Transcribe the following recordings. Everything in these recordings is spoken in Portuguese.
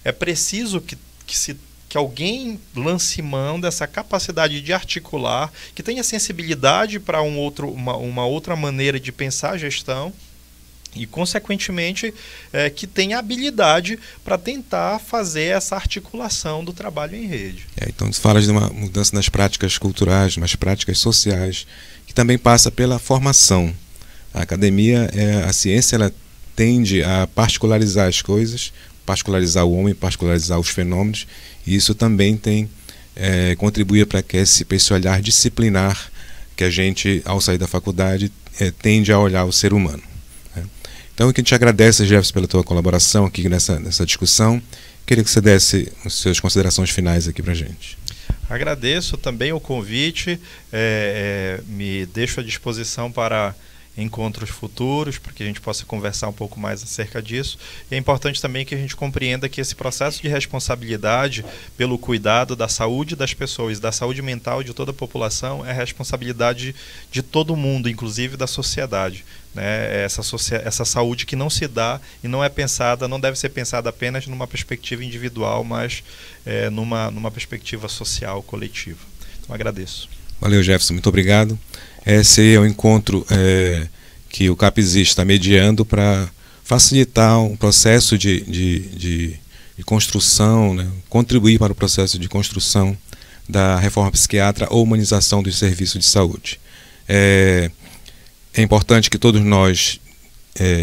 É preciso que alguém lance mão dessa capacidade de articular, que tenha sensibilidade para uma outra maneira de pensar a gestão e, consequentemente, que tenha habilidade para tentar fazer essa articulação do trabalho em rede. Então, você fala de uma mudança nas práticas culturais, nas práticas sociais, que também passa pela formação. A academia, a ciência, ela tende a particularizar as coisas, particularizar o homem, particularizar os fenômenos, e isso também contribui para esse olhar disciplinar que a gente, ao sair da faculdade, tende a olhar o ser humano. Então, eu te agradeço, Jefferson, pela tua colaboração aqui nessa discussão. Queria que você desse as suas considerações finais aqui para a gente. Agradeço também o convite, me deixo à disposição para encontros futuros, para que a gente possa conversar um pouco mais acerca disso. E é importante também que a gente compreenda que esse processo de responsabilidade pelo cuidado da saúde das pessoas, da saúde mental de toda a população, é responsabilidade de todo mundo, inclusive da sociedade. Essa saúde que não se dá e não é pensada, não deve ser pensada apenas numa perspectiva individual, mas numa perspectiva social, coletiva. Então, agradeço. Valeu, Jefferson, muito obrigado. Esse é o encontro que o CAPESIS está mediando para facilitar um processo de construção, né? Contribuir para o processo de construção da reforma psiquiátrica ou humanização dos serviços de saúde. É importante que todos nós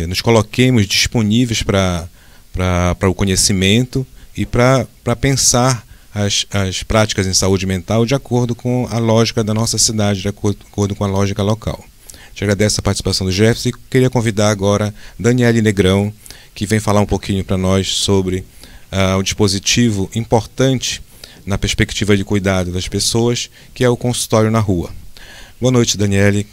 nos coloquemos disponíveis para o conhecimento e para pensar as práticas em saúde mental de acordo com a lógica da nossa cidade, de acordo com a lógica local. Te agradeço a participação do Jefferson e queria convidar agora Daniele Negrão, que vem falar um pouquinho para nós sobre um dispositivo importante na perspectiva de cuidado das pessoas, que é o consultório na rua. Boa noite, Daniele.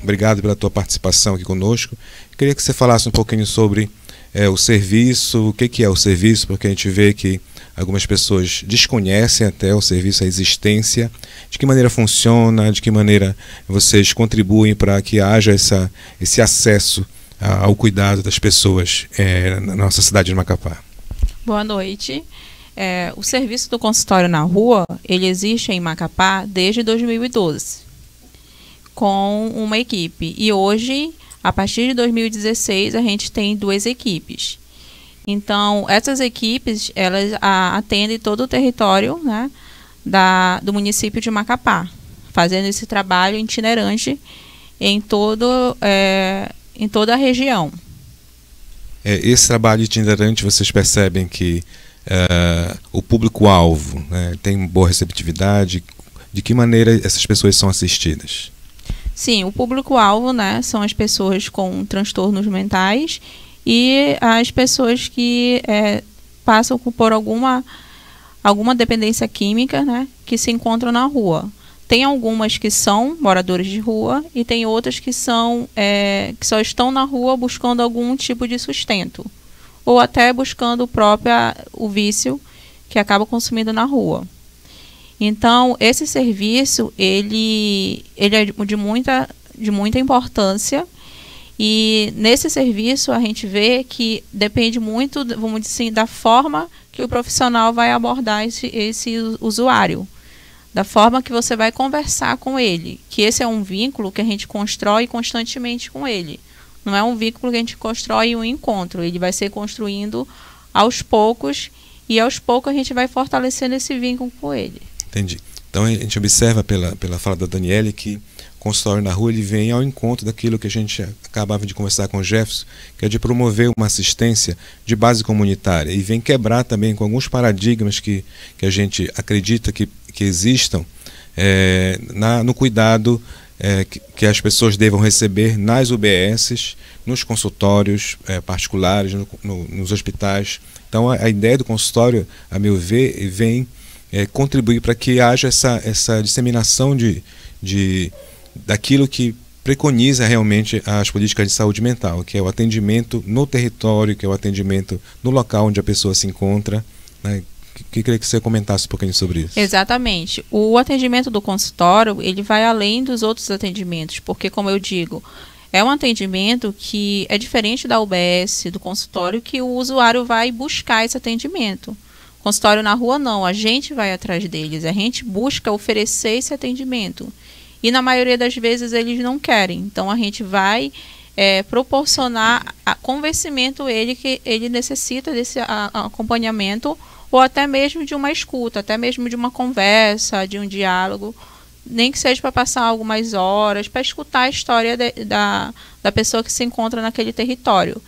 Obrigado pela tua participação aqui conosco. Queria que você falasse um pouquinho sobre o serviço, o que é o serviço, porque a gente vê que algumas pessoas desconhecem até o serviço, a existência, de que maneira funciona, de que maneira vocês contribuem para que haja esse acesso ao cuidado das pessoas na nossa cidade de Macapá. Boa noite. O serviço do consultório na rua, ele existe em Macapá desde 2012, com uma equipe. E hoje, a partir de 2016, a gente tem 2 equipes. Então, essas equipes, elas atendem todo o território, né, do município de Macapá, fazendo esse trabalho itinerante em toda a região. Esse trabalho itinerante, vocês percebem que o público-alvo, né, tem boa receptividade? De que maneira essas pessoas são assistidas? Sim, o público-alvo, né, são as pessoas com transtornos mentais e as pessoas que passam por alguma dependência química, né, que se encontram na rua. Tem algumas que são moradores de rua e tem outras que que só estão na rua buscando algum tipo de sustento ou até buscando o vício que acaba consumindo na rua. Então, esse serviço ele é de muita importância. E nesse serviço a gente vê que depende muito, vamos dizer assim, da forma que o profissional vai abordar esse usuário, da forma que você vai conversar com ele, que esse é um vínculo que a gente constrói constantemente com ele. Não é um vínculo que a gente constrói em um encontro, ele vai ser construindo aos poucos e aos poucos a gente vai fortalecendo esse vínculo com ele. Entendi. Então a gente observa pela fala da Daniele que o consultório na rua ele vem ao encontro daquilo que a gente acabava de conversar com o Jefferson, que é de promover uma assistência de base comunitária e vem quebrar também com alguns paradigmas que a gente acredita que existam no cuidado que as pessoas devam receber nas UBSs, nos consultórios particulares, nos hospitais. Então a ideia do consultório, a meu ver, vem contribuir para que haja essa disseminação daquilo que preconiza realmente as políticas de saúde mental, que é o atendimento no território, que é o atendimento no local onde a pessoa se encontra, né? Queria que você comentasse um pouquinho sobre isso. Exatamente. O atendimento do consultório, ele vai além dos outros atendimentos, porque, como eu digo, é um atendimento que é diferente da UBS, do consultório, que o usuário vai buscar esse atendimento. Consultório na rua não, a gente vai atrás deles, a gente busca oferecer esse atendimento. E na maioria das vezes eles não querem, então a gente vai proporcionar convencimento ele que ele necessita desse acompanhamento, ou até mesmo de uma escuta, até mesmo de uma conversa, de um diálogo, nem que seja para passar algumas horas, para escutar a história da pessoa que se encontra naquele território.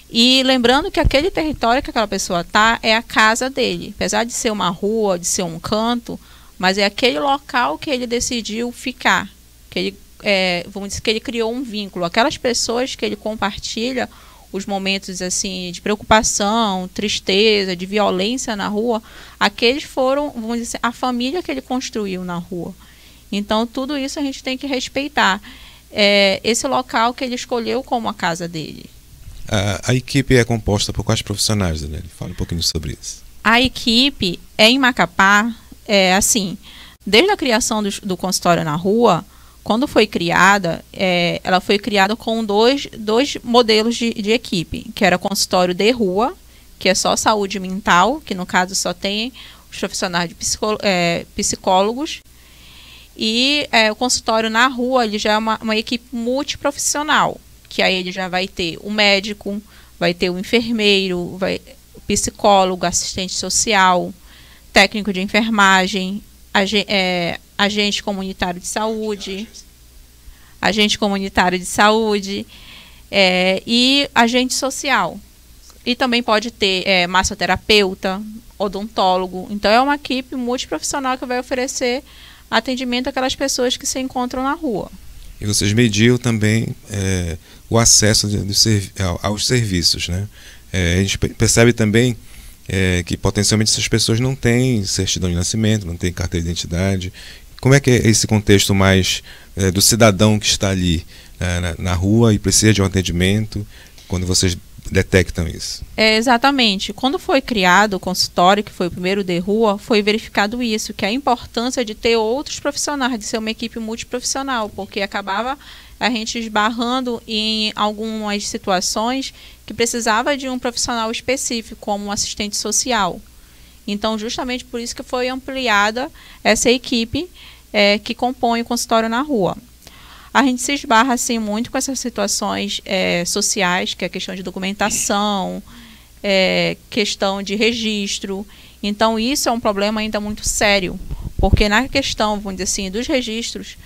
E lembrando que aquele território que aquela pessoa está é a casa dele, apesar de ser uma rua, de ser um canto, mas é aquele local que ele decidiu ficar, que ele, vamos dizer que ele criou um vínculo. Aquelas pessoas que ele compartilha os momentos assim de preocupação, tristeza, de violência na rua, aqueles foram, vamos dizer, a família que ele construiu na rua. Então, tudo isso a gente tem que respeitar. Esse local que ele escolheu como a casa dele. A equipe é composta por quais profissionais, Daniela? Fala um pouquinho sobre isso. A equipe em Macapá, assim, desde a criação do consultório na rua, quando foi criada, ela foi criada com dois modelos de equipe, que era consultório de rua, que é só saúde mental, que no caso só tem os profissionais de psicólogos, e o consultório na rua ele já é uma equipe multiprofissional, que aí ele já vai ter o médico, vai ter o enfermeiro, o psicólogo, assistente social, técnico de enfermagem, agente comunitário de saúde, e agente social. E também pode ter massoterapeuta, odontólogo. Então é uma equipe multiprofissional que vai oferecer atendimento àquelas pessoas que se encontram na rua. E vocês mediam também o acesso aos serviços, né? A gente percebe também que potencialmente essas pessoas não têm certidão de nascimento, não têm carteira de identidade. Como é que é esse contexto mais do cidadão que está ali na rua e precisa de um atendimento, quando vocês detectam isso? Exatamente. Quando foi criado o consultório, que foi o primeiro de rua, foi verificado isso, que a importância de ter outros profissionais, de ser uma equipe multiprofissional, porque acabava a gente esbarrando em algumas situações que precisava de um profissional específico, como um assistente social. Então, justamente por isso que foi ampliada essa equipe que compõe o consultório na rua. A gente se esbarra assim, muito com essas situações sociais, que é a questão de documentação, questão de registro. Então, isso é um problema ainda muito sério, porque na questão, vamos dizer assim, dos registros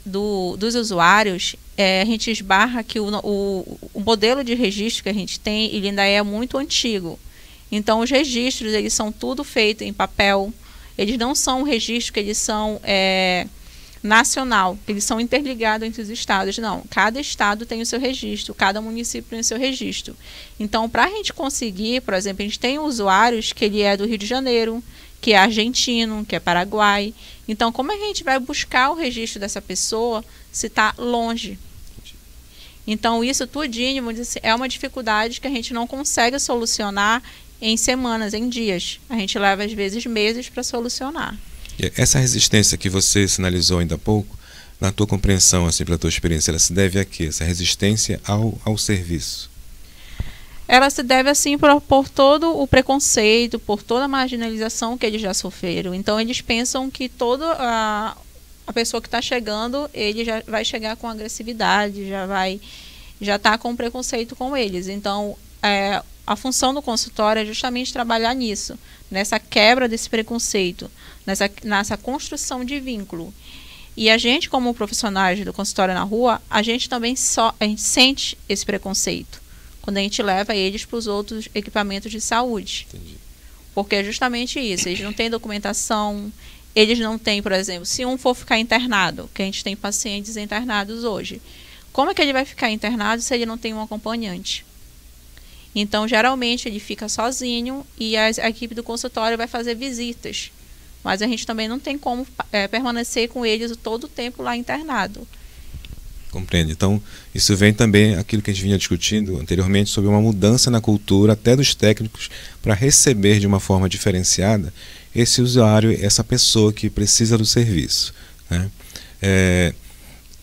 dos usuários, a gente esbarra que o modelo de registro que a gente tem, ele ainda é muito antigo. Então, os registros, eles são tudo feito em papel. Eles não são registros que eles são nacional, eles são interligados entre os estados. Não, cada estado tem o seu registro, cada município tem o seu registro. Então, para a gente conseguir, por exemplo, a gente tem usuários que ele é do Rio de Janeiro, que é argentino, que é paraguai. Então, como é que a gente vai buscar o registro dessa pessoa se está longe? Então, isso tudinho, vamos dizer, é uma dificuldade que a gente não consegue solucionar em semanas, em dias. A gente leva, às vezes, meses para solucionar. Essa resistência que você sinalizou ainda há pouco, na tua compreensão, assim, pela tua experiência, ela se deve a quê? Essa resistência ao serviço? Ela se deve, assim, por todo o preconceito, por toda a marginalização que eles já sofreram. Então, eles pensam que toda a pessoa que está chegando, ele já vai chegar com agressividade, já está com preconceito com eles. Então, a função do consultório é justamente trabalhar nisso, nessa quebra desse preconceito, nessa construção de vínculo. E a gente, como profissionais do consultório na rua, a gente também sente esse preconceito quando a gente leva eles para os outros equipamentos de saúde. Entendi. Porque é justamente isso, eles não têm documentação, eles não têm, por exemplo, se um for ficar internado, que a gente tem pacientes internados hoje, como é que ele vai ficar internado se ele não tem um acompanhante? Então, geralmente, ele fica sozinho e a equipe do consultório vai fazer visitas. Mas a gente também não tem como permanecer com eles todo o tempo lá internado. Compreende. Então, isso vem também aquilo que a gente vinha discutindo anteriormente sobre uma mudança na cultura, até dos técnicos, para receber de uma forma diferenciada esse usuário, essa pessoa que precisa do serviço, né?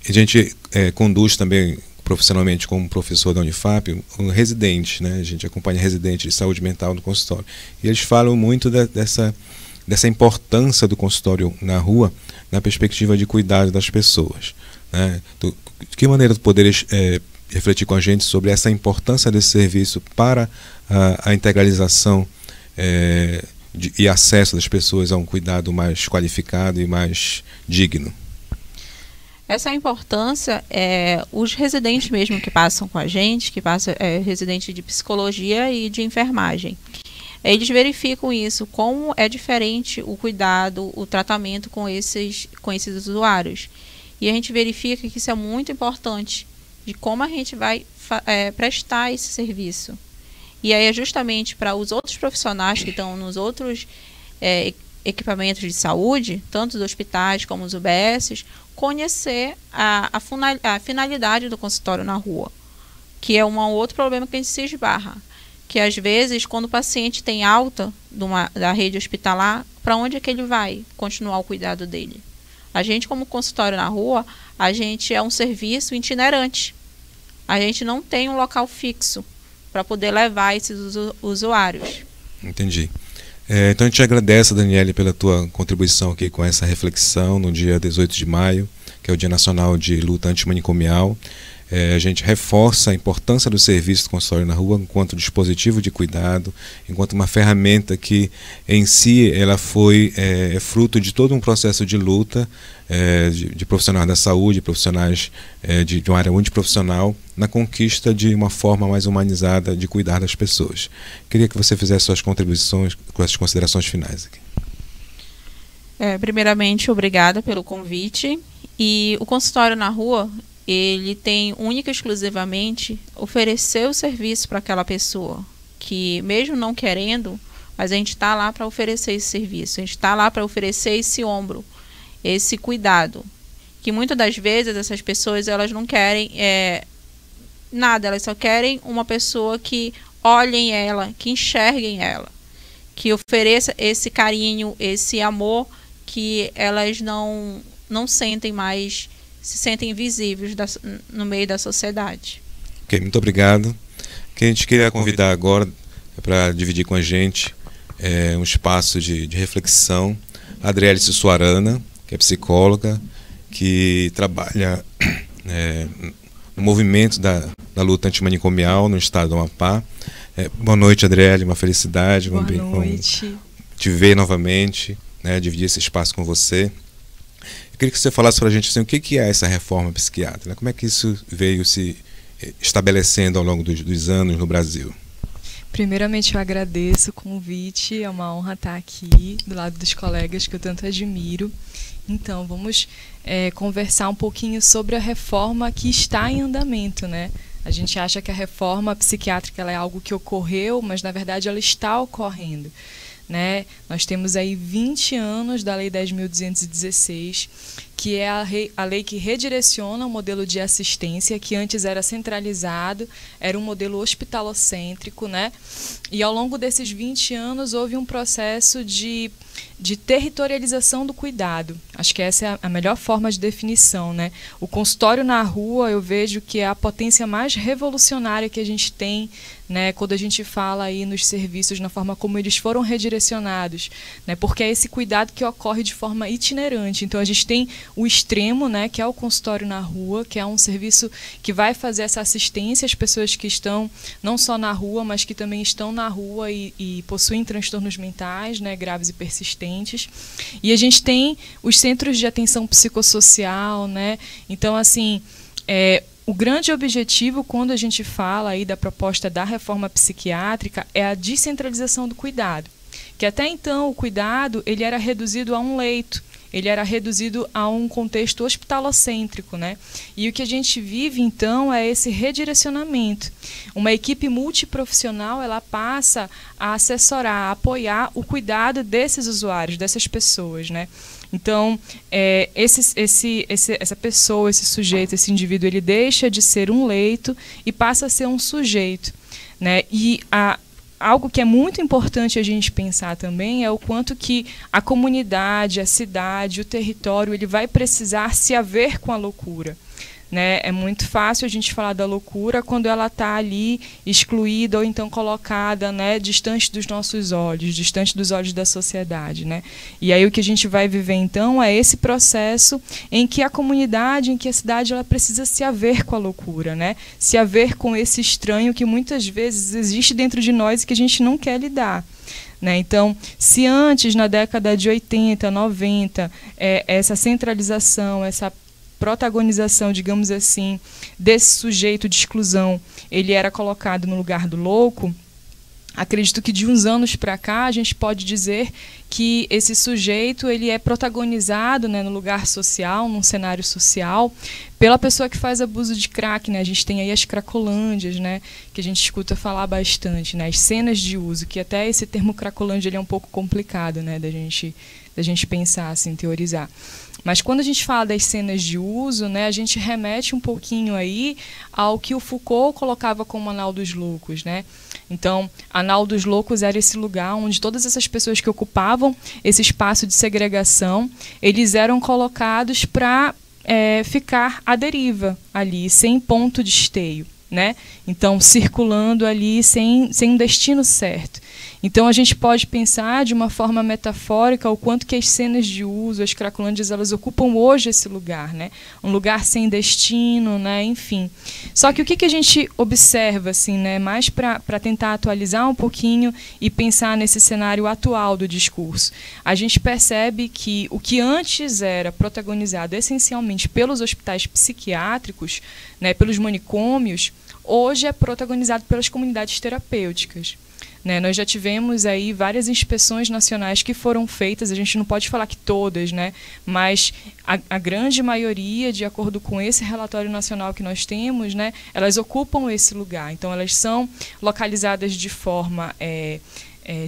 A gente conduz também profissionalmente como professor da Unifap, um residente, né? A gente acompanha residente de saúde mental no consultório. E eles falam muito dessa importância do consultório na rua na perspectiva de cuidado das pessoas, né? De que maneira tu poderes refletir com a gente sobre essa importância desse serviço para a integralização e acesso das pessoas a um cuidado mais qualificado e mais digno? Essa importância, os residentes mesmo que passam com a gente, que passam residente de psicologia e de enfermagem, eles verificam isso, como é diferente o cuidado, o tratamento com esses usuários. E a gente verifica que isso é muito importante, de como a gente vai prestar esse serviço. E aí é justamente para os outros profissionais que estão nos outros equipamentos de saúde, tanto os hospitais como os UBSs, conhecer a finalidade do consultório na rua, que é um outro problema que a gente se esbarra. Que às vezes, quando o paciente tem alta da rede hospitalar, para onde é que ele vai continuar o cuidado dele? A gente, como consultório na rua, a gente é um serviço itinerante. A gente não tem um local fixo para poder levar esses usuários. Entendi. Então a gente agradece, Daniele, pela tua contribuição aqui com essa reflexão no dia 18 de maio, que é o Dia Nacional de Luta Antimanicomial. A gente reforça a importância do serviço do consultório na rua enquanto dispositivo de cuidado, enquanto uma ferramenta que em si ela foi fruto de todo um processo de luta de profissionais da saúde, profissionais de uma área multiprofissional, na conquista de uma forma mais humanizada de cuidar das pessoas. Queria que você fizesse suas contribuições com as considerações finais aqui. Primeiramente, obrigada pelo convite. E o consultório na rua, ele tem única e exclusivamente oferecer o serviço para aquela pessoa, que mesmo não querendo, mas a gente está lá para oferecer esse serviço, a gente está lá para oferecer esse ombro, esse cuidado, que muitas das vezes essas pessoas elas não querem nada, elas só querem uma pessoa que olhem ela, que enxerguem ela, que ofereça esse carinho, esse amor que elas não sentem mais, se sentem invisíveis no meio da sociedade. Ok, muito obrigado. Que a gente queria convidar agora para dividir com a gente um espaço de reflexão a Adriele Sussuarana, que é psicóloga, que trabalha no movimento da luta antimanicomial no estado do Amapá. Boa noite, Adriele, uma felicidade. Boa noite. Te ver novamente, dividir esse espaço com você. Eu queria que você falasse para a gente assim, o que é essa reforma psiquiátrica? Como é que isso veio se estabelecendo ao longo dos anos no Brasil? Primeiramente, eu agradeço o convite, é uma honra estar aqui do lado dos colegas que eu tanto admiro. Então, vamos conversar um pouquinho sobre a reforma que está em andamento, né? A gente acha que a reforma psiquiátrica ela é algo que ocorreu, mas na verdade ela está ocorrendo. Né? Nós temos aí 20 anos da Lei 10.216, que é a lei que redireciona o modelo de assistência, que antes era centralizado, era um modelo hospitalocêntrico, né? E ao longo desses 20 anos houve um processo de territorialização do cuidado. Acho que essa é a melhor forma de definição, né? O consultório na rua, eu vejo que é a potência mais revolucionária que a gente tem, né, quando a gente fala aí nos serviços, na forma como eles foram redirecionados, né, porque é esse cuidado que ocorre de forma itinerante. Então a gente tem o extremo, né, que é o consultório na rua, que é um serviço que vai fazer essa assistência às pessoas que estão não só na rua, mas que também estão na rua e possuem transtornos mentais, né, graves e persistentes. E a gente tem os centros de atenção psicossocial, né? Então, assim, o grande objetivo, quando a gente fala aí da proposta da reforma psiquiátrica, é a descentralização do cuidado. Que até então o cuidado ele era reduzido a um leito, ele era reduzido a um contexto hospitalocêntrico, né? E o que a gente vive, então, é esse redirecionamento. Uma equipe multiprofissional, ela passa a assessorar, a apoiar o cuidado desses usuários, dessas pessoas, né? Então, essa pessoa, esse sujeito, esse indivíduo, ele deixa de ser um leito e passa a ser um sujeito, né? E algo que é muito importante a gente pensar também é o quanto que a comunidade, a cidade, o território, ele vai precisar se haver com a loucura. né? É muito fácil a gente falar da loucura quando ela está ali excluída ou então colocada, né, distante dos nossos olhos, distante dos olhos da sociedade, né? E aí o que a gente vai viver então é esse processo em que a comunidade, em que a cidade, ela precisa se haver com a loucura, né? Se haver com esse estranho que muitas vezes existe dentro de nós e que a gente não quer lidar. Né? Então, se antes, na década de 80, 90, essa centralização, essa protagonização, digamos assim, desse sujeito de exclusão, ele era colocado no lugar do louco, acredito que de uns anos para cá a gente pode dizer que esse sujeito ele é protagonizado, né, no lugar social, num cenário social, pela pessoa que faz abuso de crack, né? A gente tem aí as cracolândias, né, que a gente escuta falar bastante, né, as cenas de uso, que até esse termo cracolândia ele é um pouco complicado, né, da gente pensar, assim, teorizar. Mas quando a gente fala das cenas de uso, né, a gente remete um pouquinho aí ao que o Foucault colocava como Anal dos Loucos, né? Então, Anal dos Loucos era esse lugar onde todas essas pessoas que ocupavam esse espaço de segregação, eles eram colocados para ficar à deriva ali, sem ponto de esteio, né? Então, circulando ali sem um destino certo. Então, a gente pode pensar de uma forma metafórica o quanto que as cenas de uso, as cracolândias, elas ocupam hoje esse lugar, né? Um lugar sem destino, né? Enfim. Só que o que a gente observa, assim, né? Mais para tentar atualizar um pouquinho e pensar nesse cenário atual do discurso. A gente percebe que o que antes era protagonizado essencialmente pelos hospitais psiquiátricos, né? Pelos manicômios, hoje é protagonizado pelas comunidades terapêuticas. Né, nós já tivemos aí várias inspeções nacionais que foram feitas, a gente não pode falar que todas, né, mas a grande maioria, de acordo com esse relatório nacional que nós temos, né, elas ocupam esse lugar. Então, elas são localizadas de forma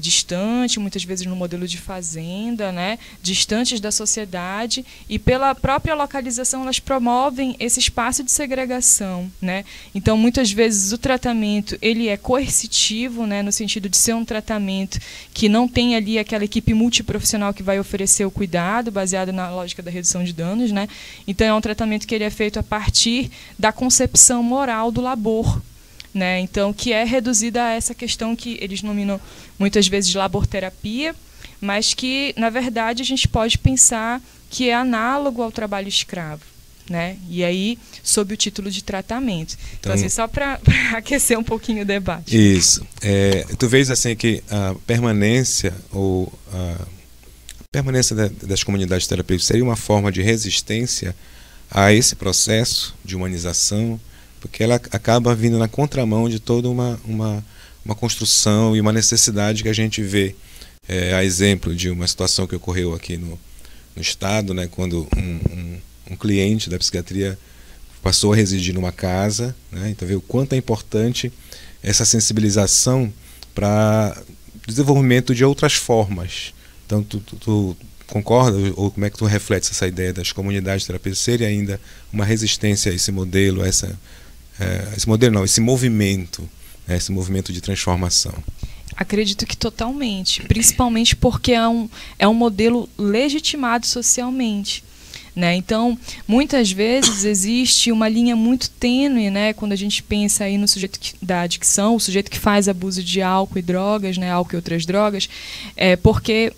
distante, muitas vezes no modelo de fazenda, né, distantes da sociedade, e pela própria localização elas promovem esse espaço de segregação, né? Então, muitas vezes o tratamento ele é coercitivo, né, no sentido de ser um tratamento que não tem ali aquela equipe multiprofissional que vai oferecer o cuidado, baseado na lógica da redução de danos, né? Então, é um tratamento que ele é feito a partir da concepção moral do labor, né? Então, que é reduzida a essa questão que eles nominam muitas vezes de laborterapia, mas que, na verdade, a gente pode pensar que é análogo ao trabalho escravo, né? E aí, sob o título de tratamento. Então, assim, só para aquecer um pouquinho o debate. Isso. Tu vês assim que a permanência das comunidades terapêuticas seria uma forma de resistência a esse processo de humanização, porque ela acaba vindo na contramão de toda uma construção e uma necessidade que a gente vê, a exemplo de uma situação que ocorreu aqui no Estado, né, quando um cliente da psiquiatria passou a residir numa casa, né, então vê o quanto é importante essa sensibilização para o desenvolvimento de outras formas. Então, tu concorda, ou como é que tu refletes essa ideia das comunidades terapêuticas serem ainda uma resistência a esse modelo, esse movimento, né, esse movimento de transformação? Acredito que totalmente, principalmente porque é um modelo legitimado socialmente, né? Então, muitas vezes existe uma linha muito tênue, né, quando a gente pensa aí no sujeito da adicção, o sujeito que faz abuso de álcool e drogas, né, álcool e outras drogas, porque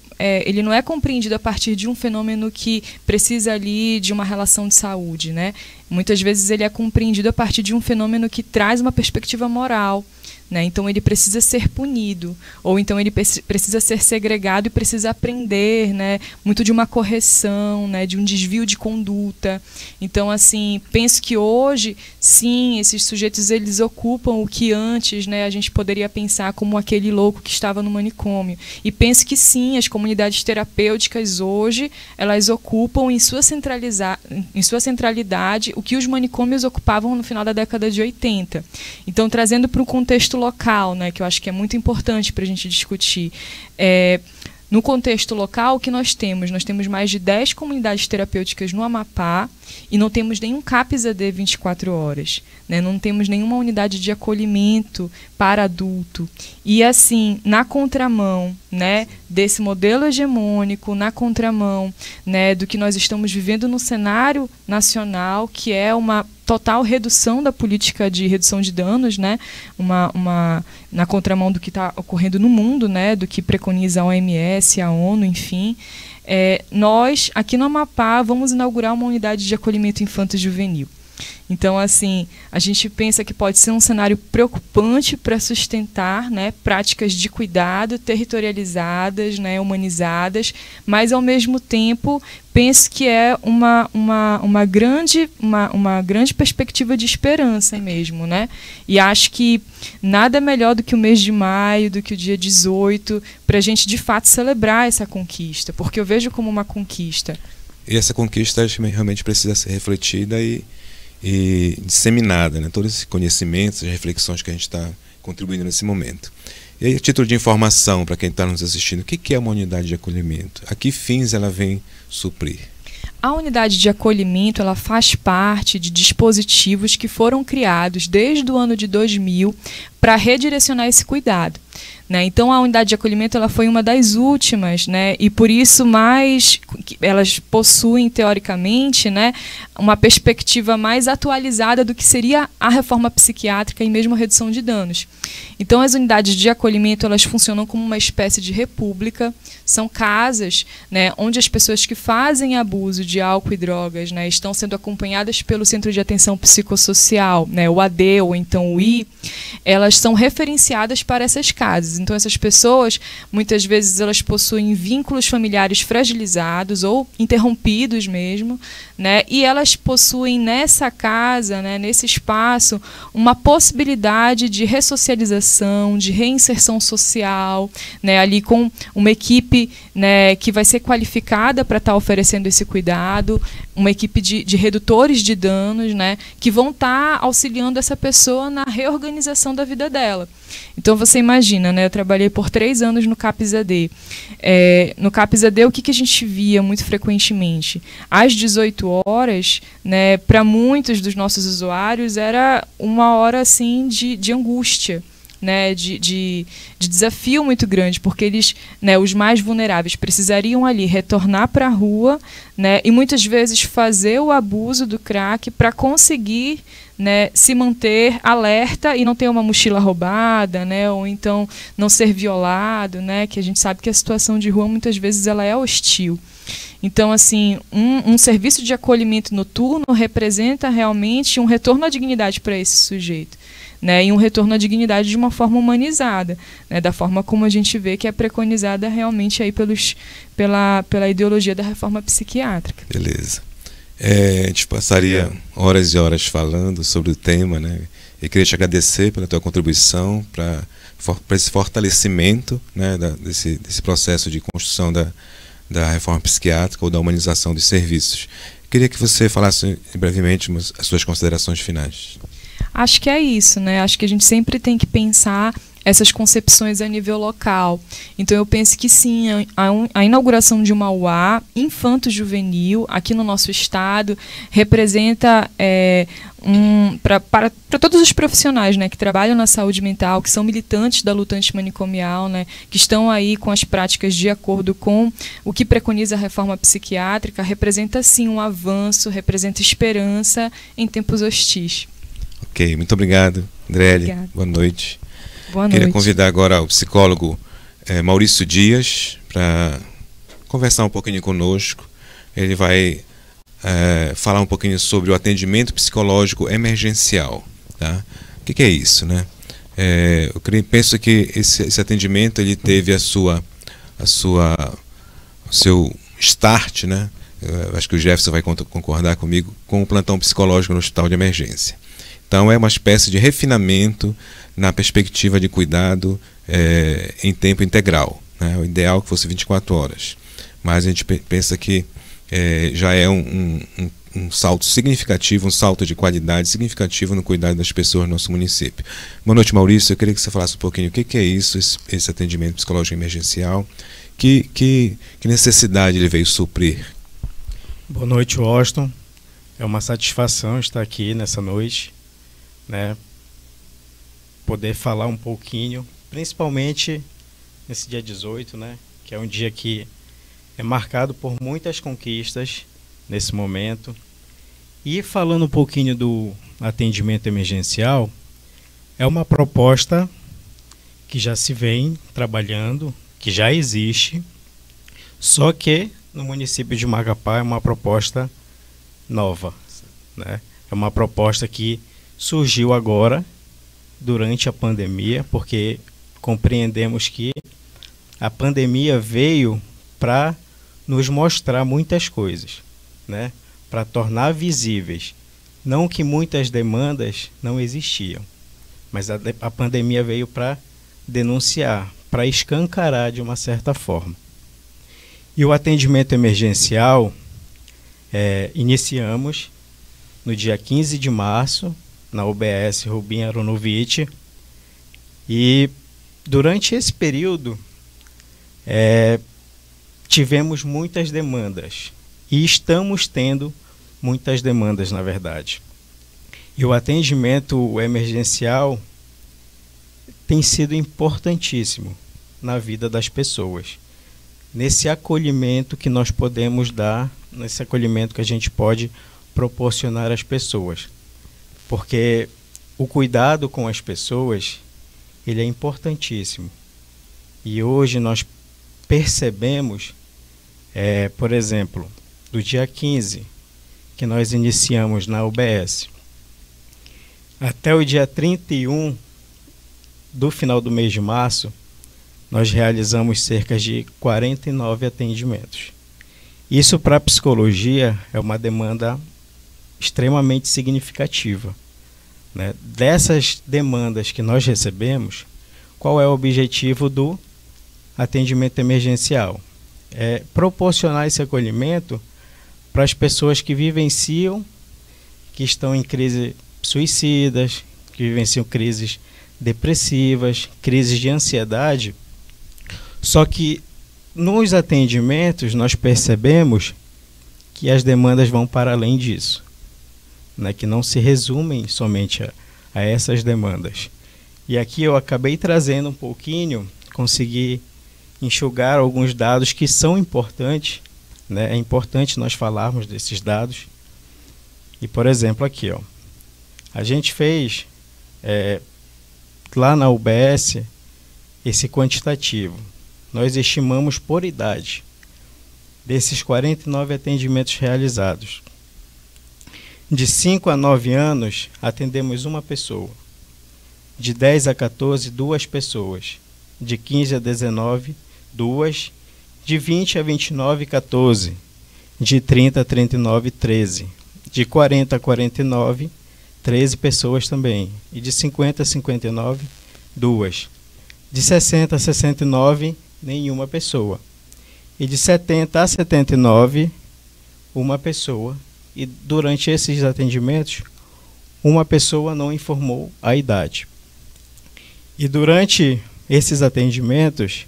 ele não é compreendido a partir de um fenômeno que precisa ali de uma relação de saúde, né? Muitas vezes ele é compreendido a partir de um fenômeno que traz uma perspectiva moral, né? Então ele precisa ser punido, ou então ele precisa ser segregado e precisa aprender, né? Muito de uma correção, né? De um desvio de conduta. Então, assim, penso que hoje, sim, esses sujeitos eles ocupam o que antes, né, a gente poderia pensar como aquele louco que estava no manicômio. E penso que sim, as comunidades terapêuticas hoje, elas ocupam em sua centralidade o que os manicômios ocupavam no final da década de 80. Então, trazendo para um contexto local, né, que eu acho que é muito importante para a gente discutir. No contexto local, o que nós temos? Nós temos mais de 10 comunidades terapêuticas no Amapá e não temos nenhum CAPS-AD 24 horas. Né? Não temos nenhuma unidade de acolhimento para adulto. E, assim, na contramão, né, desse modelo hegemônico, na contramão, né, do que nós estamos vivendo no cenário nacional, que é uma total redução da política de redução de danos, né? Na contramão do que está ocorrendo no mundo, né? Do que preconiza a OMS, a ONU, enfim. Nós, aqui no Amapá, vamos inaugurar uma unidade de acolhimento infanto-juvenil. Então, assim, a gente pensa que pode ser um cenário preocupante para sustentar, né, práticas de cuidado territorializadas, né, humanizadas, mas, ao mesmo tempo, penso que é uma grande perspectiva de esperança mesmo, né? E acho que nada melhor do que o mês de maio, do que o dia 18, para a gente, de fato, celebrar essa conquista, porque eu vejo como uma conquista. E essa conquista realmente precisa ser refletida e disseminada, né? Todos esses conhecimentos, as reflexões que a gente está contribuindo nesse momento. E aí, a título de informação para quem está nos assistindo, o que é uma unidade de acolhimento? A que fins ela vem suprir? A unidade de acolhimento, ela faz parte de dispositivos que foram criados desde o ano de 2000 para redirecionar esse cuidado, né? Então, a unidade de acolhimento ela foi uma das últimas, né? E por isso elas possuem, teoricamente, né, uma perspectiva mais atualizada do que seria a reforma psiquiátrica e mesmo a redução de danos. Então, as unidades de acolhimento elas funcionam como uma espécie de república, são casas, né, onde as pessoas que fazem abuso de álcool e drogas, né, estão sendo acompanhadas pelo Centro de Atenção Psicossocial, né, o AD ou então o I, elas são referenciadas para essas casas. Então, essas pessoas, muitas vezes, elas possuem vínculos familiares fragilizados ou interrompidos mesmo, né? E elas possuem nessa casa, né, nesse espaço, uma possibilidade de ressocialização, de reinserção social, né, ali com uma equipe, né, que vai ser qualificada para estar oferecendo esse cuidado, uma equipe de redutores de danos, né, que vão estar auxiliando essa pessoa na reorganização da vida dela. Então, você imagina, né, eu trabalhei por 3 anos no CAPS-AD. No CAPS-AD, o que a gente via muito frequentemente? Às 18 horas, né, para muitos dos nossos usuários, era uma hora assim, de angústia, né, de desafio muito grande, porque eles, né, os mais vulneráveis, precisariam ali retornar para a rua, né, e muitas vezes fazer o abuso do crack para conseguir, né, se manter alerta e não ter uma mochila roubada, né, ou então não ser violado, né, que a gente sabe que a situação de rua muitas vezes ela é hostil. Então, assim, um serviço de acolhimento noturno representa realmente um retorno à dignidade para esse sujeito, né, e um retorno à dignidade de uma forma humanizada, né, da forma como a gente vê que é preconizada realmente aí pela ideologia da reforma psiquiátrica. Beleza. A gente passaria horas e horas falando sobre o tema, né? Eu queria te agradecer pela tua contribuição para esse fortalecimento, né, desse processo de construção da reforma psiquiátrica ou da humanização dos serviços. Eu queria que você falasse brevemente as suas considerações finais. Acho que é isso, né? Acho que a gente sempre tem que pensar essas concepções a nível local. Então, eu penso que sim, a inauguração de uma UA infanto-juvenil aqui no nosso estado representa para todos os profissionais, né, que trabalham na saúde mental, que são militantes da luta antimanicomial, né, que estão aí com as práticas de acordo com o que preconiza a reforma psiquiátrica, representa sim um avanço, representa esperança em tempos hostis. Ok, muito obrigado, Andrelli. Boa noite. Boa Queria noite. convidar agora o psicólogo Maurício Dias para conversar um pouquinho conosco. Ele vai falar um pouquinho sobre o atendimento psicológico emergencial. Tá? O que é isso, né? Eu penso que esse atendimento ele teve o seu start, né? Acho que o Jefferson vai concordar comigo, com o plantão psicológico no hospital de emergência. Então, é uma espécie de refinamento na perspectiva de cuidado em tempo integral, né? O ideal é que fosse 24 horas. Mas a gente pensa que já é um salto significativo, um salto de qualidade significativo no cuidado das pessoas no nosso município. Boa noite, Maurício. Eu queria que você falasse um pouquinho o que é isso, esse atendimento psicológico emergencial, que necessidade ele veio suprir. Boa noite, Washington. É uma satisfação estar aqui nessa noite, né? Poder falar um pouquinho, principalmente nesse dia 18, né? Que é um dia que é marcado por muitas conquistas nesse momento. E falando um pouquinho do atendimento emergencial, é uma proposta que já se vem trabalhando, que já existe, só que no município de Macapá é uma proposta nova, né? É uma proposta que surgiu agora, durante a pandemia, porque compreendemos que a pandemia veio para nos mostrar muitas coisas, né? Para tornar visíveis. Não que muitas demandas não existiam, mas a pandemia veio para denunciar, para escancarar de uma certa forma. E o atendimento emergencial, iniciamos no dia 15 de março, na UBS Rubim Aronovitch, e durante esse período tivemos muitas demandas, e estamos tendo muitas demandas, na verdade. E o atendimento emergencial tem sido importantíssimo na vida das pessoas, nesse acolhimento que nós podemos dar, nesse acolhimento que a gente pode proporcionar às pessoas. Porque o cuidado com as pessoas, ele é importantíssimo. E hoje nós percebemos, por exemplo, do dia 15, que nós iniciamos na UBS, até o dia 31 do final do mês de março, nós realizamos cerca de 49 atendimentos. Isso para a psicologia é uma demanda extremamente significativa, né? Dessas demandas que nós recebemos, qual é o objetivo do atendimento emergencial? É proporcionar esse acolhimento para as pessoas que vivenciam, que estão em crises suicidas, que vivenciam crises depressivas, crises de ansiedade. Só que nos atendimentos nós percebemos que as demandas vão para além disso, né? Que não se resumem somente a essas demandas. E aqui eu acabei trazendo um pouquinho, consegui enxugar alguns dados que são importantes, né? É importante nós falarmos desses dados. E, por exemplo, aqui, ó, a gente fez lá na UBS esse quantitativo. Nós estimamos por idade desses 49 atendimentos realizados. De 5 a 9 anos, atendemos uma pessoa. De 10 a 14, 2 pessoas. De 15 a 19, 2. De 20 a 29, 14. De 30 a 39, 13. De 40 a 49, 13 pessoas também. E de 50 a 59, 2. De 60 a 69, nenhuma pessoa. E de 70 a 79, uma pessoa. E durante esses atendimentos, uma pessoa não informou a idade. E durante esses atendimentos,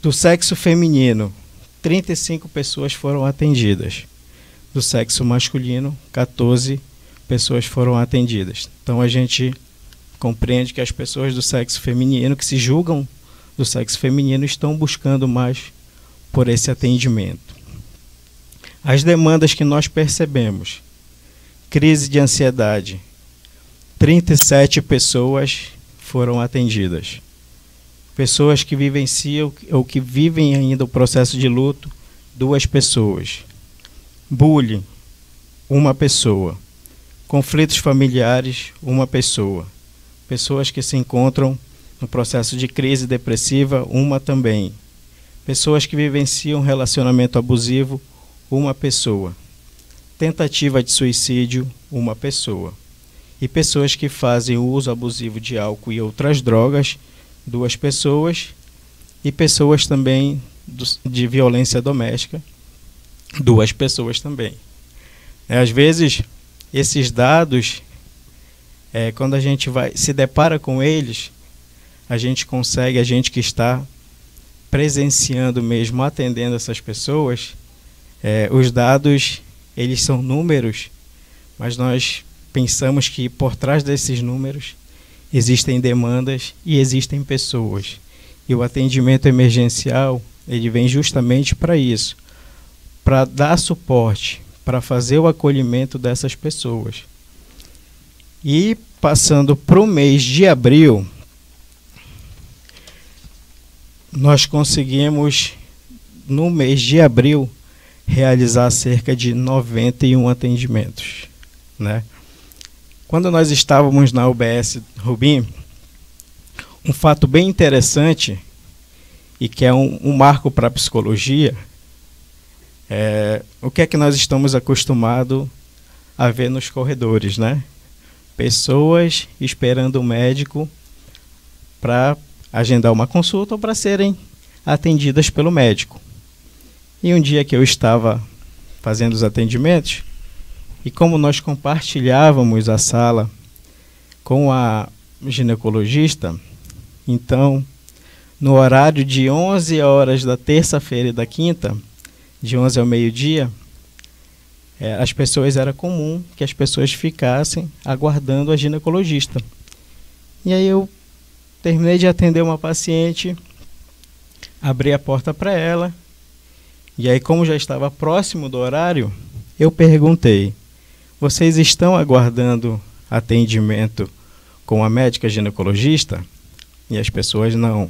do sexo feminino, 35 pessoas foram atendidas. Do sexo masculino, 14 pessoas foram atendidas. Então a gente compreende que as pessoas do sexo feminino, que se julgam do sexo feminino, estão buscando mais por esse atendimento. As demandas que nós percebemos: crise de ansiedade, 37 pessoas foram atendidas. Pessoas que vivenciam ou que vivem ainda o processo de luto, 2 pessoas. Bullying, 1 pessoa. Conflitos familiares, 1 pessoa. Pessoas que se encontram no processo de crise depressiva, 1 também. Pessoas que vivenciam relacionamento abusivo, 1 pessoa. Tentativa de suicídio, 1 pessoa. E pessoas que fazem o uso abusivo de álcool e outras drogas, 2 pessoas. E pessoas também de violência doméstica, 2 pessoas também. Às vezes, esses dados, quando a gente se depara com eles, a gente que está presenciando mesmo, atendendo essas pessoas, os dados, eles são números, mas nós pensamos que por trás desses números existem demandas e existem pessoas. E o atendimento emergencial, ele vem justamente para isso, para dar suporte, para fazer o acolhimento dessas pessoas. E passando para o mês de abril, nós conseguimos, no mês de abril, realizar cerca de 91 atendimentos, né? Quando nós estávamos na UBS Rubim, um fato bem interessante, e que é um marco para a psicologia, o que é que nós estamos acostumados a ver nos corredores, né? Pessoas esperando o médico para agendar uma consulta ou para serem atendidas pelo médico. E um dia que eu estava fazendo os atendimentos, e como nós compartilhávamos a sala com a ginecologista, então, no horário de 11 horas da terça-feira e da quinta, de 11 ao meio-dia, era comum que as pessoas ficassem aguardando a ginecologista. E aí eu terminei de atender uma paciente, abri a porta para ela, e aí, como já estava próximo do horário, eu perguntei: vocês estão aguardando atendimento com a médica ginecologista? E as pessoas: não,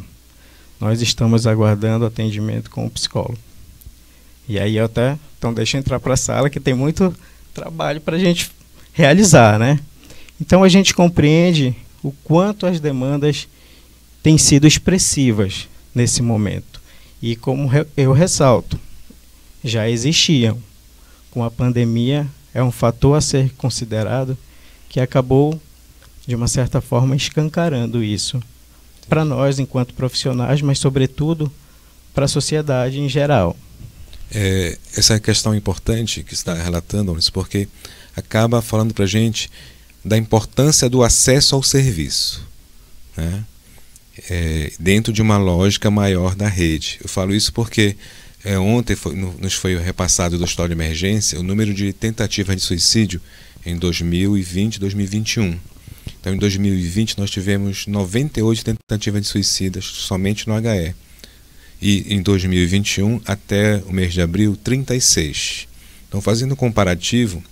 nós estamos aguardando atendimento com o psicólogo. E aí eu até, então deixa eu entrar para a sala, que tem muito trabalho para a gente realizar, né? Então a gente compreende o quanto as demandas têm sido expressivas nesse momento. E como eu ressalto, já existiam. Com a pandemia, é um fator a ser considerado que acabou, de uma certa forma, escancarando isso para nós, enquanto profissionais, mas, sobretudo, para a sociedade em geral. Essa questão importante que você está relatando, Maurício, porque acaba falando para a gente da importância do acesso ao serviço, né? Dentro de uma lógica maior da rede. Eu falo isso porque ontem nos foi repassado do História de Emergência o número de tentativas de suicídio em 2020 e 2021. Então, em 2020, nós tivemos 98 tentativas de suicídio somente no HE. E em 2021, até o mês de abril, 36. Então, fazendo um comparativo,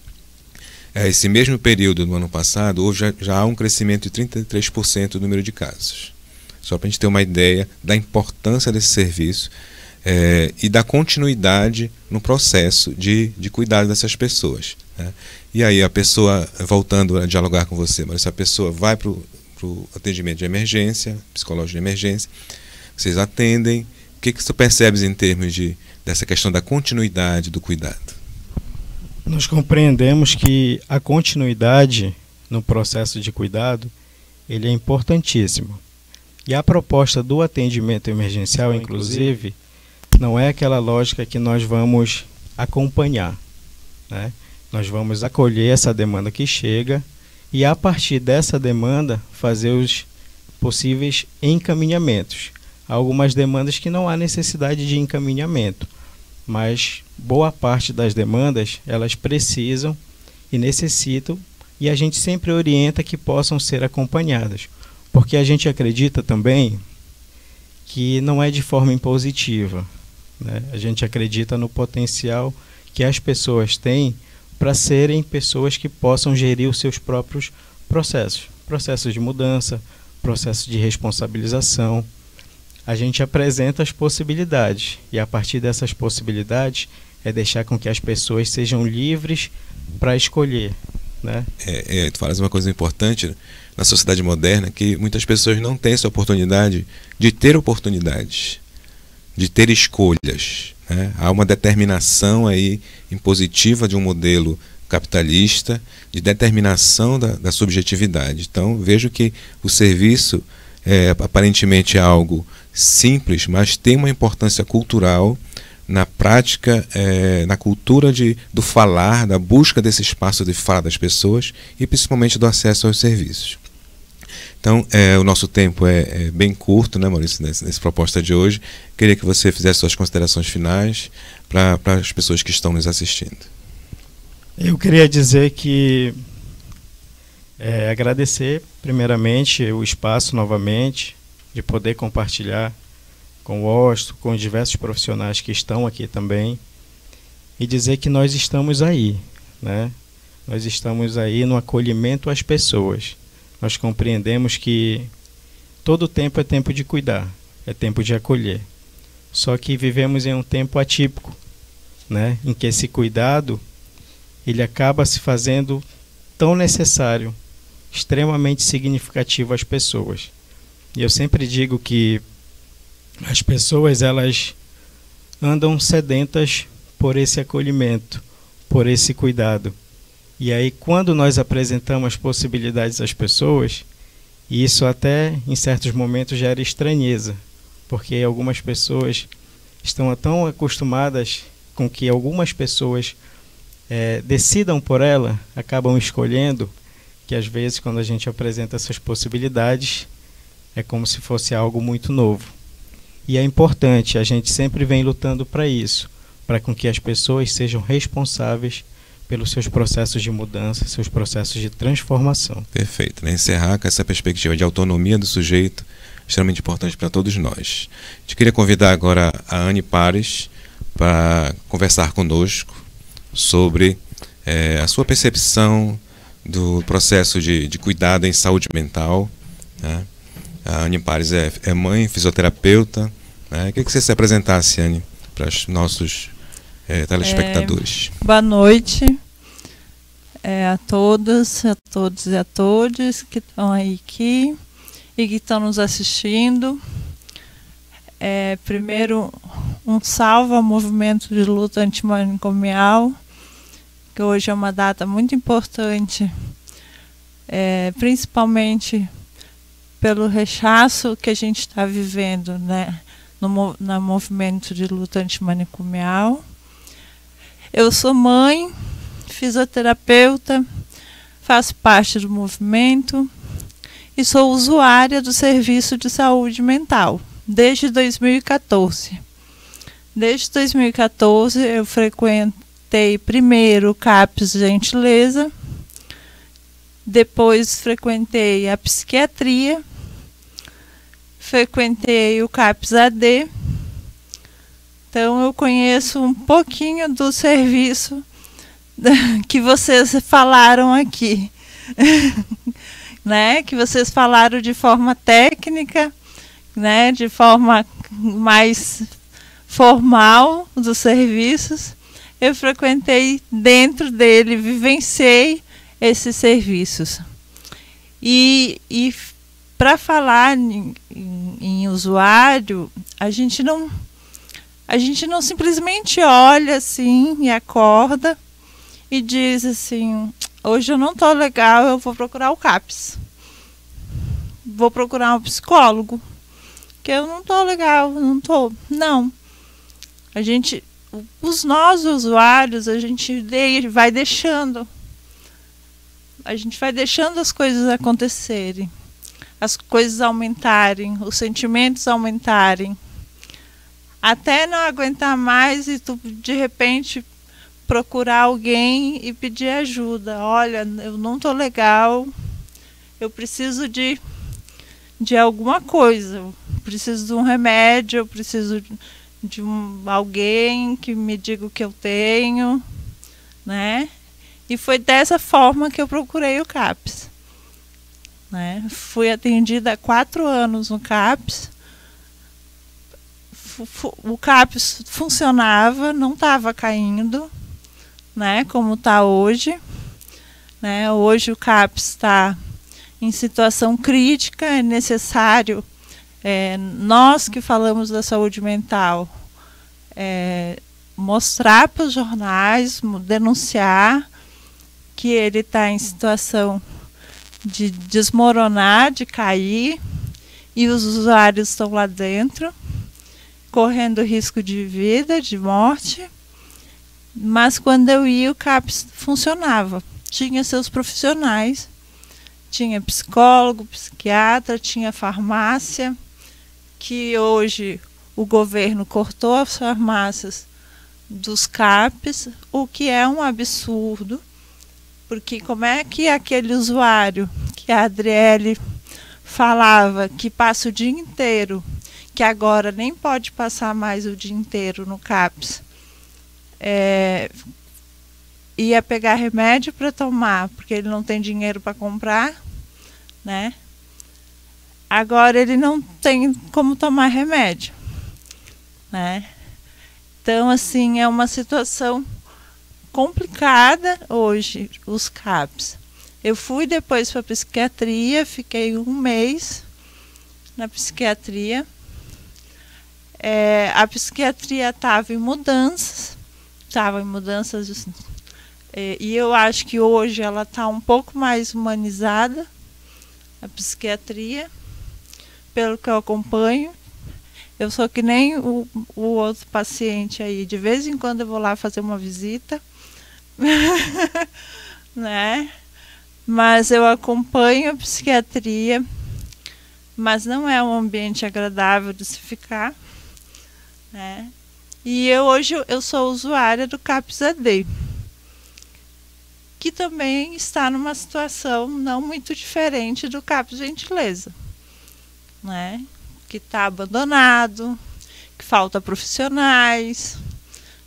esse mesmo período do ano passado, houve já há um crescimento de 33% do número de casos. Só para a gente ter uma ideia da importância desse serviço e da continuidade no processo de cuidado dessas pessoas, né? E aí a pessoa, voltando a dialogar com você, mas essa pessoa vai para o atendimento de emergência, psicológico de emergência, vocês atendem. O que você percebe em termos dessa questão da continuidade do cuidado? Nós compreendemos que a continuidade no processo de cuidado ele é importantíssimo. E a proposta do atendimento emergencial, inclusive, não é aquela lógica que nós vamos acompanhar, né? Nós vamos acolher essa demanda que chega e, a partir dessa demanda, fazer os possíveis encaminhamentos. Há algumas demandas que não há necessidade de encaminhamento, mas boa parte das demandas, elas precisam e necessitam, e a gente sempre orienta que possam ser acompanhadas, porque a gente acredita também que não é de forma impositiva, né? A gente acredita no potencial que as pessoas têm para serem pessoas que possam gerir os seus próprios processos de mudança, processos de responsabilização. A gente apresenta as possibilidades, e a partir dessas possibilidades é deixar com que as pessoas sejam livres para escolher, né? Tu falas uma coisa importante na sociedade moderna, que muitas pessoas não têm essa oportunidade de ter oportunidades, de ter escolhas, né? Há uma determinação aí impositiva de um modelo capitalista, de determinação da subjetividade. Então, vejo que o serviço aparentemente é algo simples, mas tem uma importância cultural na prática, na cultura do falar, da busca desse espaço de fala das pessoas e principalmente do acesso aos serviços. Então, o nosso tempo é bem curto, né, Maurício, nessa proposta de hoje. Queria que você fizesse suas considerações finais para as pessoas que estão nos assistindo. Eu queria dizer que agradecer primeiramente o espaço novamente, de poder compartilhar com o Washington, com os diversos profissionais que estão aqui também. e dizer que nós estamos aí, né? Nós estamos aí no acolhimento às pessoas. Nós compreendemos que todo tempo é tempo de cuidar, é tempo de acolher. Só que vivemos em um tempo atípico, né? Em que esse cuidado ele acaba se fazendo tão necessário, extremamente significativo às pessoas. E eu sempre digo que as pessoas elas andam sedentas por esse acolhimento, por esse cuidado. E aí quando nós apresentamos possibilidades às pessoas, e isso até em certos momentos gera estranheza, porque algumas pessoas estão tão acostumadas com que algumas pessoas decidam por ela, acabam escolhendo, que às vezes quando a gente apresenta essas possibilidades, é como se fosse algo muito novo. E é importante, a gente sempre vem lutando para isso, para com que as pessoas sejam responsáveis pelos seus processos de mudança, seus processos de transformação. Perfeito, né? Encerrar com essa perspectiva de autonomia do sujeito, extremamente importante para todos nós. A gente queria convidar agora a Anne Pares para conversar conosco sobre a sua percepção do processo de cuidado em saúde mental, né? A Anne Pares é mãe, fisioterapeuta, né? Queria que você se apresentasse, Anne, para os nossos telespectadores. Boa noite a todas, a todos e a todas que estão aqui e que estão nos assistindo. Primeiro, um salve ao movimento de luta antimanicomial, que hoje é uma data muito importante, principalmente pelo rechaço que a gente está vivendo, né, no movimento de luta antimanicomial. Eu sou mãe, fisioterapeuta, faço parte do movimento e sou usuária do serviço de saúde mental desde 2014. Desde 2014 eu frequentei primeiro o CAPS Gentileza, depois frequentei a psiquiatria, frequentei o CAPS AD. Então eu conheço um pouquinho do serviço que vocês falaram aqui, né? Que vocês falaram de forma técnica, né? De forma mais formal dos serviços. Eu frequentei dentro dele, vivenciei esses serviços. E para falar em usuário, a gente não simplesmente olha assim e acorda e diz assim: hoje eu não estou legal, eu vou procurar o CAPS. Vou procurar um psicólogo, que eu não estou legal, não estou. Não. Nós usuários, a gente vai deixando. A gente vai deixando as coisas acontecerem, as coisas aumentarem, os sentimentos aumentarem, até não aguentar mais e tu, de repente, procurar alguém e pedir ajuda. Olha, eu não estou legal, eu preciso de alguma coisa, eu preciso de um remédio, eu preciso de alguém que me diga o que eu tenho, né? E foi dessa forma que eu procurei o CAPS, né? Fui atendida há 4 anos no CAPS. O CAPS funcionava, não estava caindo, né? Como está hoje, né? Hoje o CAPS está em situação crítica, é necessário, nós que falamos da saúde mental, mostrar para os jornais, denunciar que ele está em situação de desmoronar, de cair, e os usuários estão lá dentro, correndo risco de vida, de morte. Mas quando eu ia, o CAPS funcionava. Tinha seus profissionais, tinha psicólogo, psiquiatra, tinha farmácia, que hoje o governo cortou as farmácias dos CAPs, o que é um absurdo, porque como é que aquele usuário que a Adriele falava que passa o dia inteiro, que agora nem pode passar mais o dia inteiro no CAPS, ia pegar remédio para tomar, porque ele não tem dinheiro para comprar, né? Agora ele não tem como tomar remédio, né? Então, assim, é uma situação complicada hoje, os CAPs. Eu fui depois para a psiquiatria, fiquei 1 mês na psiquiatria. A psiquiatria estava em mudanças, e eu acho que hoje ela está um pouco mais humanizada, a psiquiatria, pelo que eu acompanho. Eu sou que nem o outro paciente aí, de vez em quando eu vou lá fazer uma visita, né? Mas eu acompanho a psiquiatria, mas não é um ambiente agradável de se ficar, né? E hoje eu sou usuária do CAPS-AD, que também está numa situação não muito diferente do CAPS Gentileza, né? Que está abandonado, que falta profissionais,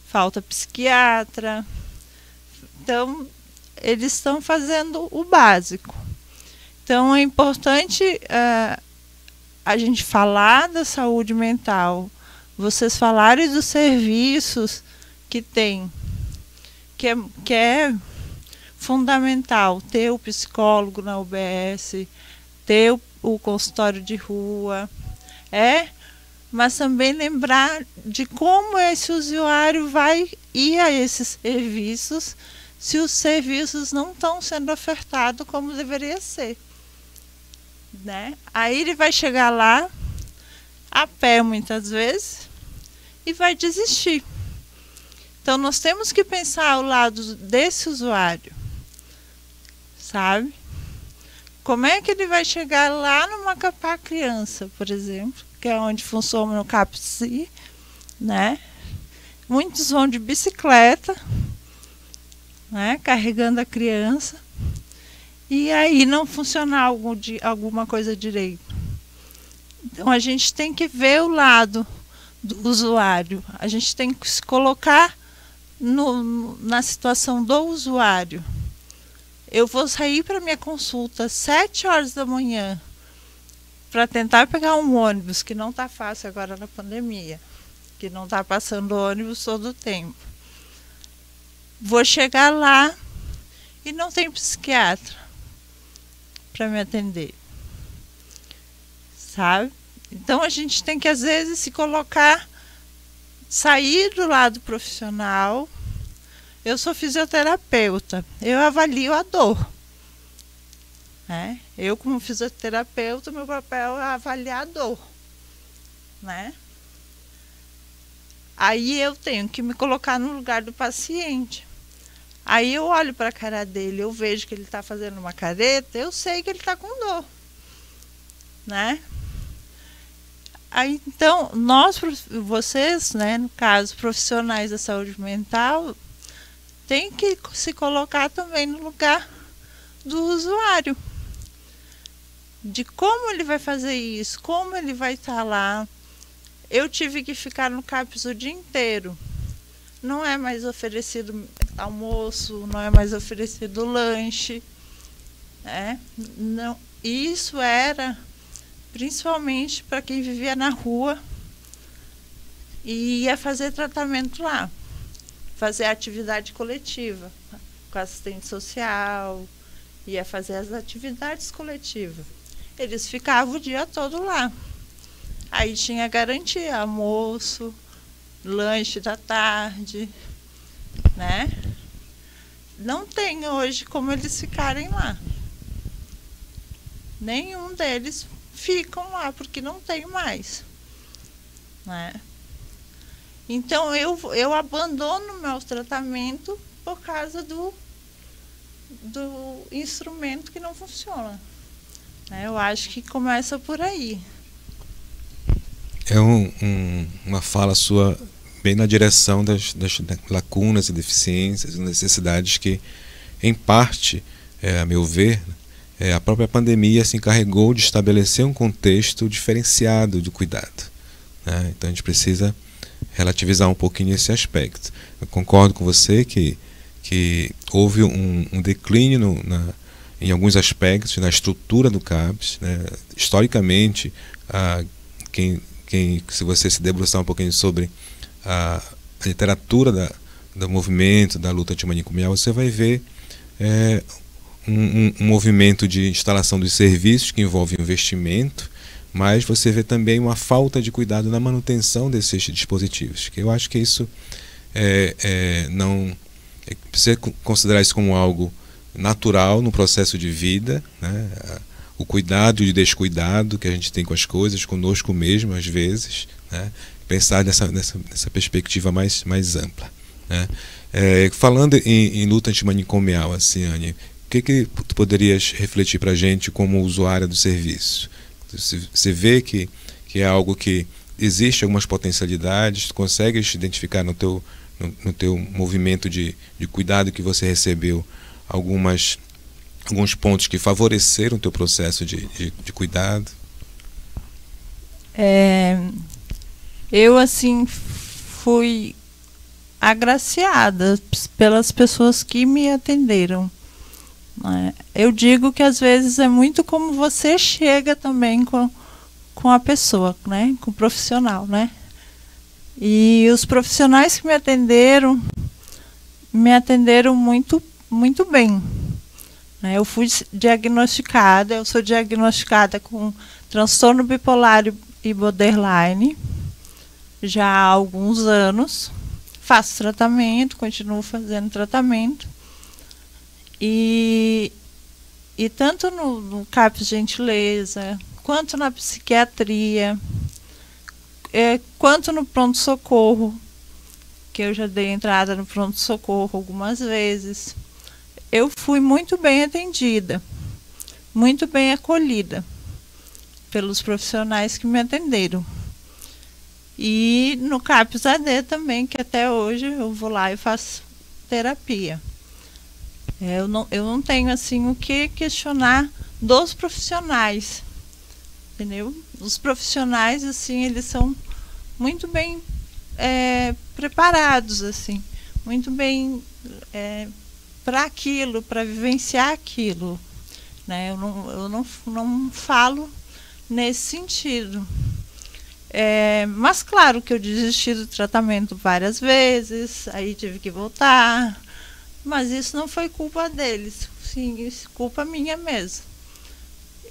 falta psiquiatra. Então, eles estão fazendo o básico. Então, é importante a gente falar da saúde mental, vocês falarem dos serviços que tem, que é fundamental ter o psicólogo na UBS, ter o consultório de rua, mas também lembrar de como esse usuário vai ir a esses serviços se os serviços não estão sendo ofertados como deveria ser, né? Aí ele vai chegar lá a pé muitas vezes e vai desistir. Então nós temos que pensar ao lado desse usuário, sabe? Como é que ele vai chegar lá no Macapá Criança, por exemplo, que é onde funciona o CAPS, né? Muitos vão de bicicleta, né? Carregando a criança, e aí não funcionar alguma coisa direito. Então a gente tem que ver o lado do usuário, a gente tem que se colocar na situação do usuário. Eu vou sair para minha consulta às 7 horas da manhã para tentar pegar um ônibus, que não está fácil agora na pandemia, que não está passando ônibus todo o tempo. Vou chegar lá e não tem psiquiatra para me atender, sabe? Então a gente tem que às vezes se colocar, sair do lado profissional. Eu sou fisioterapeuta, eu avalio a dor, né? Eu, como fisioterapeuta, meu papel é avaliar a dor, né? Aí eu tenho que me colocar no lugar do paciente. Aí eu olho para a cara dele, eu vejo que ele está fazendo uma careta, eu sei que ele está com dor, né? Aí, então, vocês, né, no caso, profissionais da saúde mental, tem que se colocar também no lugar do usuário, de como ele vai fazer isso, como ele vai estar lá. Eu tive que ficar no CAPS o dia inteiro. Não é mais oferecido almoço, não é mais oferecido lanche, né? Não, isso era principalmente para quem vivia na rua e ia fazer tratamento lá, fazer atividade coletiva com assistente social, ia fazer as atividades coletivas. Eles ficavam o dia todo lá. Aí tinha garantia, almoço, lanche da tarde, né? Não tem hoje como eles ficarem lá. Nenhum deles ficam lá, porque não tem mais, né? Então eu abandono meu tratamento por causa do instrumento que não funciona, né? Eu acho que começa por aí. É uma fala sua bem na direção das lacunas e deficiências e necessidades que, em parte, a meu ver, a própria pandemia se encarregou de estabelecer um contexto diferenciado de cuidado, né? Então a gente precisa relativizar um pouquinho esse aspecto. Eu concordo com você que houve um declínio em alguns aspectos na estrutura do CAPES, né? Historicamente, se você se debruçar um pouquinho sobre a literatura do movimento, da luta antimanicomial, você vai ver um movimento de instalação dos serviços que envolve investimento, mas você vê também uma falta de cuidado na manutenção desses dispositivos. Que eu acho que isso não precisa considerar isso como algo natural no processo de vida, né? O cuidado e o descuidado que a gente tem com as coisas, conosco mesmo às vezes, né? Pensar nessa perspectiva mais ampla, né? Falando em luta antimanicomial, assim, Anne, o que tu poderias refletir para a gente como usuária do serviço? Você vê que é algo que existe algumas potencialidades, tu consegues identificar no teu movimento de cuidado que você recebeu alguns pontos que favoreceram o teu processo de cuidado? Eu, assim, fui agraciada pelas pessoas que me atenderam. Eu digo que às vezes é muito como você chega também com a pessoa, né? Com o profissional, né? E os profissionais que me atenderam muito, muito bem. Eu fui diagnosticada, eu sou diagnosticada com transtorno bipolar e borderline já há alguns anos. Faço tratamento, continuo fazendo tratamento. E tanto no CAPES Gentileza, quanto na psiquiatria, quanto no pronto-socorro, que eu já dei entrada no pronto-socorro algumas vezes, eu fui muito bem atendida, muito bem acolhida pelos profissionais que me atenderam. E no CAPES AD também, que até hoje eu vou lá e faço terapia. Eu não tenho assim o que questionar dos profissionais, entendeu? Os profissionais, assim, eles são muito bem preparados, assim, muito bem para aquilo, para vivenciar aquilo, né? Eu não falo nesse sentido. Mas claro que eu desisti do tratamento várias vezes, aí tive que voltar, mas isso não foi culpa deles, sim, isso é culpa minha mesmo.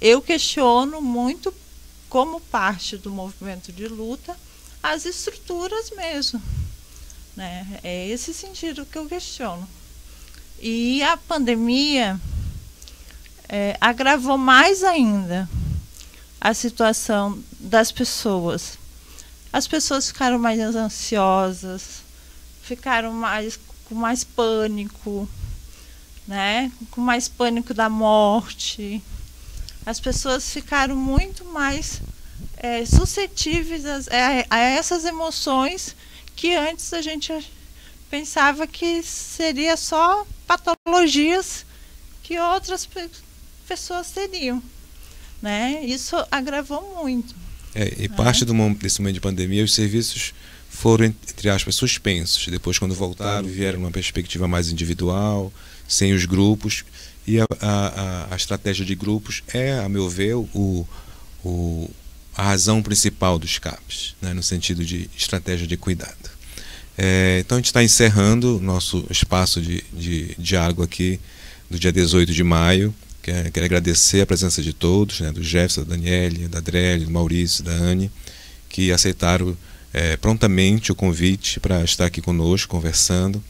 Eu questiono muito, como parte do movimento de luta, as estruturas mesmo, né? É esse sentido que eu questiono. E a pandemia agravou mais ainda a situação das pessoas. As pessoas ficaram mais ansiosas, ficaram com mais pânico, né? Com mais pânico da morte. As pessoas ficaram muito mais suscetíveis a essas emoções que antes a gente pensava que seria só patologias que outras pessoas teriam, né? Isso agravou muito. E parte desse momento de pandemia, os serviços foram, entre aspas, suspensos. Depois, quando voltaram, vieram numa perspectiva mais individual, sem os grupos. E a estratégia de grupos a meu ver, a razão principal dos CAPES, né, no sentido de estratégia de cuidado. Então a gente está encerrando o nosso espaço de diálogo aqui do dia 18 de maio. Quero agradecer a presença de todos, né, do Jefferson, da Daniele, da Adriele, do Maurício, da Anne, que aceitaram prontamente o convite para estar aqui conosco, conversando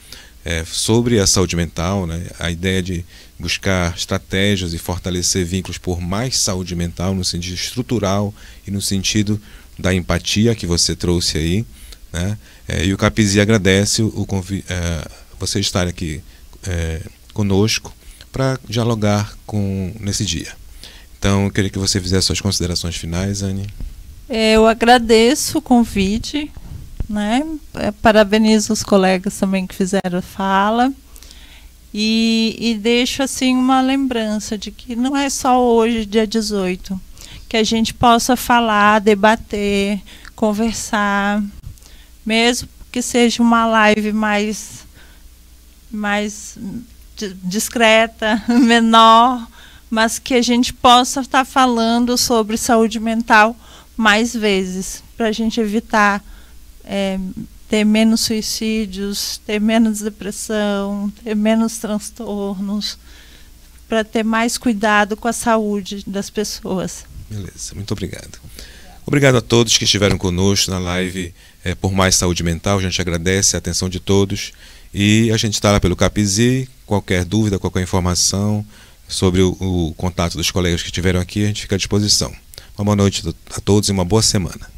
sobre a saúde mental, né, a ideia de buscar estratégias e fortalecer vínculos por mais saúde mental, no sentido estrutural e no sentido da empatia que você trouxe aí, né? E o CAPES agradece você estar aqui conosco para dialogar nesse dia. Então, eu queria que você fizesse suas considerações finais, Anne. Eu agradeço o convite, né? Parabenizo os colegas também que fizeram a fala. E deixo assim uma lembrança de que não é só hoje, dia 18, que a gente possa falar, debater, conversar, mesmo que seja uma live mais discreta, menor, mas que a gente possa estar falando sobre saúde mental mais vezes, para a gente evitar ter menos suicídios, ter menos depressão, ter menos transtornos, para ter mais cuidado com a saúde das pessoas. Beleza, muito obrigado. Obrigado a todos que estiveram conosco na live por Mais Saúde Mental. A gente agradece a atenção de todos e a gente está lá pelo Capizi. Qualquer dúvida, qualquer informação sobre o contato dos colegas que estiveram aqui, a gente fica à disposição. Uma boa noite a todos e uma boa semana.